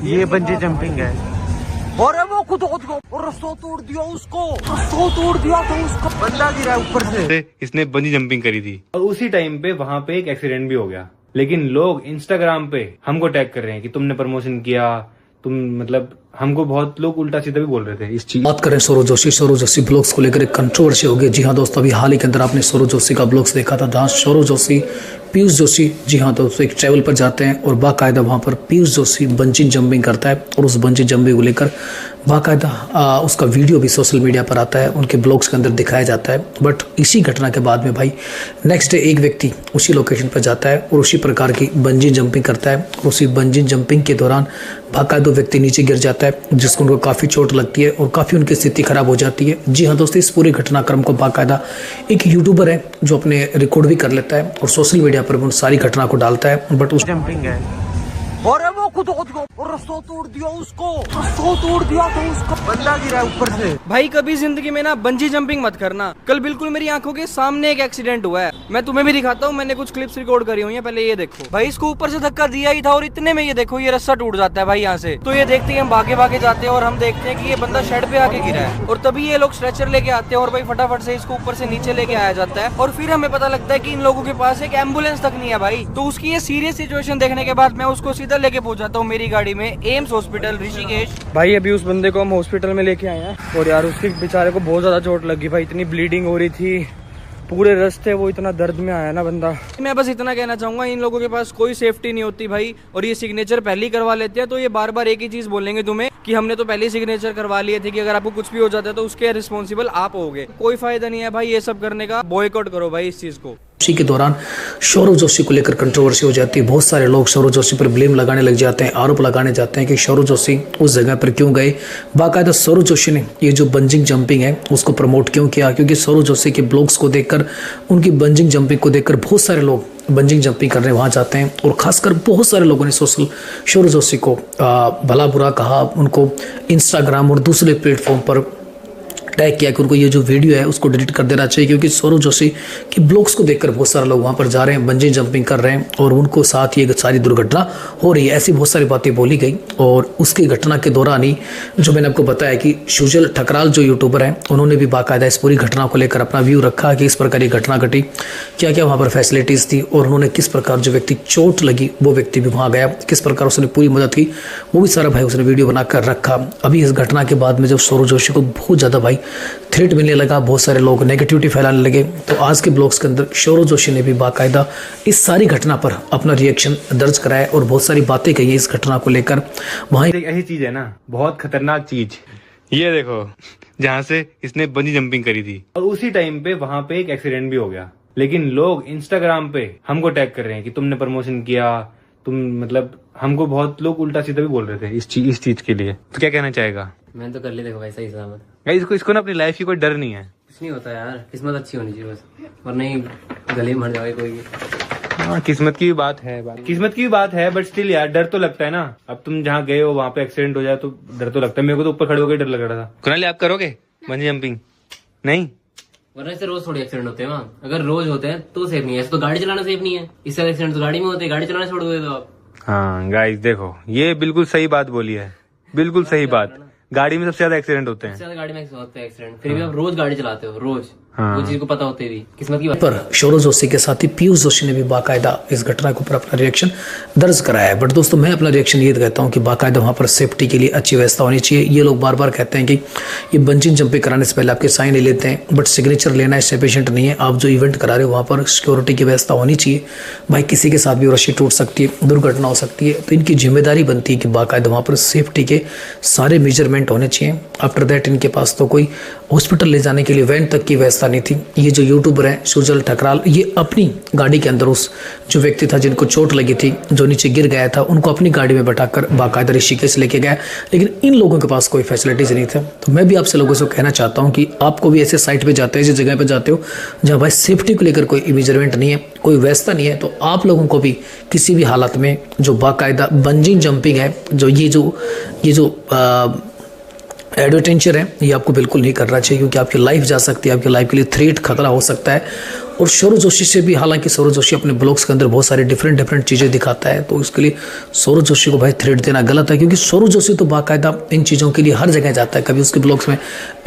ये bungee jumping है। अरे वो खुद रस्सा तोड़ दिया उसको, रस्सा तोड़ दिया था उसका, बंदा गिरा ऊपर से। इसने बंजी जंपिंग करी थी और उसी टाइम पे वहां पे एक एक्सीडेंट भी हो गया। लेकिन लोग इंस्टाग्राम पे हमको टैग कर रहे हैं कि तुमने प्रमोशन किया, तुम मतलब हमको बहुत लोग उल्टा सीधा भी बोल रहे थे इस चीज। बात करें सौरव जोशी ब्लॉग्स को लेकर एक कंट्रोवर्सी हो गई। जी हाँ दोस्तों, अभी हाल ही के अंदर आपने सौरव जोशी का ब्लॉग्स देखा था जहाँ सौरव जोशी, पीयूष जोशी, जी हाँ दोस्तों, एक ट्रैवल पर जाते हैं और बाकायदा वहाँ पर पीयूष जोशी बंजी जंपिंग करता है और उस बंजी जंपिंग को लेकर बाकायदा उसका वीडियो भी सोशल मीडिया पर आता है, उनके ब्लॉग्स के अंदर दिखाया जाता है। बट इसी घटना के बाद में भाई नेक्स्ट डे एक व्यक्ति उसी लोकेशन पर जाता है और उसी प्रकार की बंजी जंपिंग करता है। उसी बंजी जंपिंग के दौरान बाकायदा व्यक्ति नीचे गिर जाता है, जिसको उनको काफ़ी चोट लगती है और काफ़ी उनकी स्थिति खराब हो जाती है। जी हाँ दोस्तों, इस पूरे घटनाक्रम को बाकायदा एक यूट्यूबर है जो अपने रिकॉर्ड भी कर लेता है और सोशल मीडिया पर उन सारी घटना को डालता है। बट उस जंपिंग है। अरे वो खुद रस्सा तोड़ दिया उसको, रस्सा तोड़ दिया था उसका, बंदा गिरा ऊपर से। भाई कभी जिंदगी में ना बंजी जंपिंग मत करना। कल बिल्कुल मेरी आंखों के सामने एक एक्सीडेंट हुआ है, मैं तुम्हें भी दिखाता हूँ। मैंने कुछ क्लिप्स रिकॉर्ड करी हुई है, पहले ये देखो भाई। इसको ऊपर से धक्का दिया ही था और इतने में ये देखो ये रस्सा टूट जाता है भाई यहाँ से। तो ये देखते हैं हम भागे भागे जाते हैं और हम देखते हैं कि ये बंदा शेड पे आके गिरा है और तभी ये लोग स्ट्रेचर लेके आते हैं और भाई फटाफट से इसको ऊपर से नीचे लेके आया जाता है। और फिर हमें पता लगता है कि इन लोगों के पास एक एम्बुलेंस तक नहीं है भाई। तो उसकी ये सीरियस सिचुएशन देखने के बाद मैं उसको सीधा लेके पहुंच जाता हूँ मेरी गाड़ी में एम्स हॉस्पिटल ऋषिकेश। भाई अभी उस बंदे को हम हॉस्पिटल में लेके आए हैं और यार उसके बेचारे को बहुत ज्यादा चोट लगी भाई, इतनी ब्लीडिंग हो रही थी पूरे रास्ते, वो इतना दर्द में आया ना बंदा। मैं बस इतना कहना चाहूंगा, इन लोगों के पास कोई सेफ्टी नहीं होती भाई और ये सिग्नेचर पहले ही करवा लेते हैं। तो ये बार बार एक ही चीज बोलेंगे तुम्हें कि हमने तो पहले ही सिग्नेचर करवा लिए थे कि अगर आपको कुछ भी हो जाता है तो उसके रिस्पॉन्सिबल आप होगे। कोई फायदा नहीं है भाई ये सब करने का, बॉयकॉट करो भाई इस चीज को। उसी के दौरान सौरव जोशी को लेकर कंट्रोवर्सी हो जाती है। बहुत सारे लोग सौरव जोशी पर ब्लेम लगाने लग जाते हैं, आरोप लगाने जाते हैं कि सौरव जोशी उस जगह पर क्यों गए। बाकायदा सौरव जोशी ने ये जो बंजिंग जंपिंग है उसको प्रमोट क्यों किया, क्योंकि सौरव जोशी के ब्लॉग्स को देखकर, उनकी बंजिंग जंपिंग को देखकर बहुत सारे लोग बंजिंग जंपिंग करने वहाँ जाते हैं और खासकर बहुत सारे लोगों ने सौरव जोशी को भला बुरा कहा, उनको इंस्टाग्राम और दूसरे प्लेटफॉर्म पर टैग किया कि उनको ये जो वीडियो है उसको डिलीट कर देना चाहिए, क्योंकि सौरव जोशी के ब्लॉग्स को देखकर बहुत सारे लोग वहाँ पर जा रहे हैं, बंजी जंपिंग कर रहे हैं और उनको साथ ये सारी दुर्घटना हो रही है। ऐसी बहुत सारी बातें बोली गई और उसकी घटना के दौरान ही जो मैंने आपको बताया कि सुजल ठकराल जो यूट्यूबर हैं उन्होंने भी बाकायदा इस पूरी घटना को लेकर अपना व्यू रखा कि इस प्रकार की घटना घटी, क्या क्या वहाँ पर फैसिलिटीज़ थी और उन्होंने किस प्रकार जो व्यक्ति चोट लगी वो व्यक्ति भी वहाँ गया, किस प्रकार उसने पूरी मदद की, वो भी सारा भाई उसने वीडियो बनाकर रखा। अभी इस घटना के बाद में जब सौरव जोशी को बहुत ज़्यादा भाई थ्रेट मिलने लगा, बहुत सारे लोग नेगेटिविटी फैलाने लगे, तो आज के ब्लॉग्स के अंदर सौरव जोशी ने भी बाकायदा इस सारी घटना पर अपना रिएक्शन दर्ज कराया और बहुत सारी बातें कही इस घटना को लेकर। वहाँ एक ऐसी चीज है ना, बहुत खतरनाक चीज, ये देखो जहाँ से इसने बंजी जंपिंग करी थी और उसी टाइम पे वहां पे एक एक्सीडेंट भी हो गया। लेकिन लोग इंस्टाग्राम पे हमको टैग कर रहे हैं कि तुमने प्रमोशन किया, तुम मतलब हमको बहुत लोग उल्टा सीधा भी बोल रहे थे इस चीज के लिए। तो क्या कहना चाहेगा? मैंने तो कर ली देखो भाई सही सलामत। इसको ना अपनी लाइफ की कोई डर नहीं है, कुछ नहीं होता यार, किस्मत अच्छी होनी चाहिए बस, वरना ही गले में मर जाए कोई भी। हाँ किस्मत की भी बात है, किस्मत की भी बात है, बट स्टिल यार डर तो लगता है ना। अब तुम जहाँ गए हो वहाँ पे एक्सीडेंट हो जाए तो डर तो लगता है। मेरे को तो ऊपर खड़े होकर डर लग रहा था। कुणाली आप करोगे बंजी जंपिंग? नहीं, वरना इससे रोज थोड़ी एक्सीडेंट होते हैं वहाँ। अगर रोज होते हैं तो सेफ नहीं है, ऐसे तो गाड़ी चलाना सेफ नहीं है। इससे एक्सीडेंट तो गाड़ी में होते हैं, गाड़ी चलाना छोड़ दो तो आप। हाँ गाइस देखो ये बिल्कुल सही बात बोली है, बिल्कुल सही बात। गाड़ी में सबसे ज्यादा एक्सीडेंट होते हैं, सबसे ज्यादा गाड़ी में होते हैं एक्सीडेंट। फिर भी आप रोज गाड़ी चलाते हो, रोज हाँ। वो चीज को पता होते भी किस्मत की बात। पर सौरव जोशी के साथ ही पीयूष जोशी ने भी बाकायदा इस घटना के ऊपर अपना रिएक्शन दर्ज कराया है। बट दोस्तों मैं अपना रिएक्शन ये कहता हूँ कि बाकायदा वहाँ पर सेफ्टी के लिए अच्छी व्यवस्था होनी चाहिए। ये लोग बार बार कहते हैं कि ये बंजिंग जंपिंग कराने से पहले आपके साइन ले लेते हैं, बट सिग्नेचर लेना इससे पेशेंट नहीं है। आप जो इवेंट करा रहे हो वहाँ पर सिक्योरिटी की व्यवस्था होनी चाहिए। भाई किसी के साथ भी रस्सी टूट सकती है, दुर्घटना हो सकती है, तो इनकी जिम्मेदारी बनती है कि बाकायदा वहाँ पर सेफ्टी के सारे मेजरमेंट होने चाहिए। आफ्टर दैट इनके पास तो कोई हॉस्पिटल ले जाने के लिए वैन तक की व्यवस्था नहीं थी। ये जो यूट्यूबर है सुजल ठकराल, ये अपनी गाड़ी के अंदर उस जो व्यक्ति था जिनको चोट लगी थी, जो नीचे गिर गया था, उनको अपनी गाड़ी में बैठाकर बाकायदा ऋषिकेश लेके गया। लेकिन इन लोगों के पास कोई फैसिलिटीज नहीं था। तो मैं भी आपसे लोगों से कहना चाहता हूँ कि आपको भी ऐसे साइट पे जाते हो, ऐसी जगह पे जाते हो जहाँ भाई सेफ्टी को लेकर कोई मेजरमेंट नहीं है, कोई व्यवस्था नहीं है, तो आप लोगों को भी किसी भी हालत में जो बाकायदा बंजिंग जंपिंग है, जो ये जो एडवेंचर है, ये आपको बिल्कुल नहीं करना चाहिए, क्योंकि आपकी लाइफ जा सकती है, आपकी लाइफ के लिए थ्रेट खतरा हो सकता है। और सौरव जोशी से भी, हालांकि सौरव जोशी अपने ब्लॉग्स के अंदर बहुत सारी डिफरेंट चीज़ें दिखाता है, तो इसके लिए सौरव जोशी को भाई थ्रेड देना गलत है, क्योंकि सौरव जोशी तो बाकायदा इन चीज़ों के लिए हर जगह जाता है। कभी उसके ब्लॉग्स में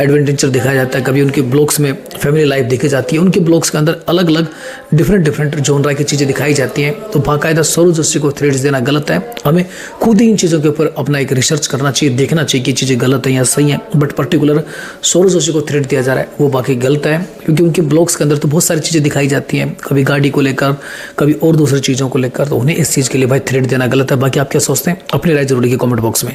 एडवेंचर दिखाया जाता है, कभी उनके ब्लॉग्स में फैमिली लाइफ दिखाई जाती है, उनके ब्लॉग्स के अंदर अलग अलग डिफरेंट जॉनरा की चीज़ें दिखाई जाती हैं। तो बाकायदा सौरव जोशी को थ्रेड्स देना गलत है। हमें खुद ही इन चीज़ों के ऊपर अपना एक रिसर्च करना चाहिए, देखना चाहिए कि चीज़ें गलत है या सही है। बट पर्टिकुलर सौरव जोशी को थ्रेड दिया जा रहा है वो बाकी गलत है, क्योंकि उनके ब्लॉग्स के अंदर तो बहुत सारी चीज़ें दिखाई जाती हैं, कभी गाड़ी को लेकर, कभी और दूसरी चीज़ों को लेकर, तो उन्हें इस चीज़ के लिए भाई थ्रेड देना गलत है। बाकी आप क्या सोचते हैं, अपनी राय जरूर लिखिए कमेंट बॉक्स में।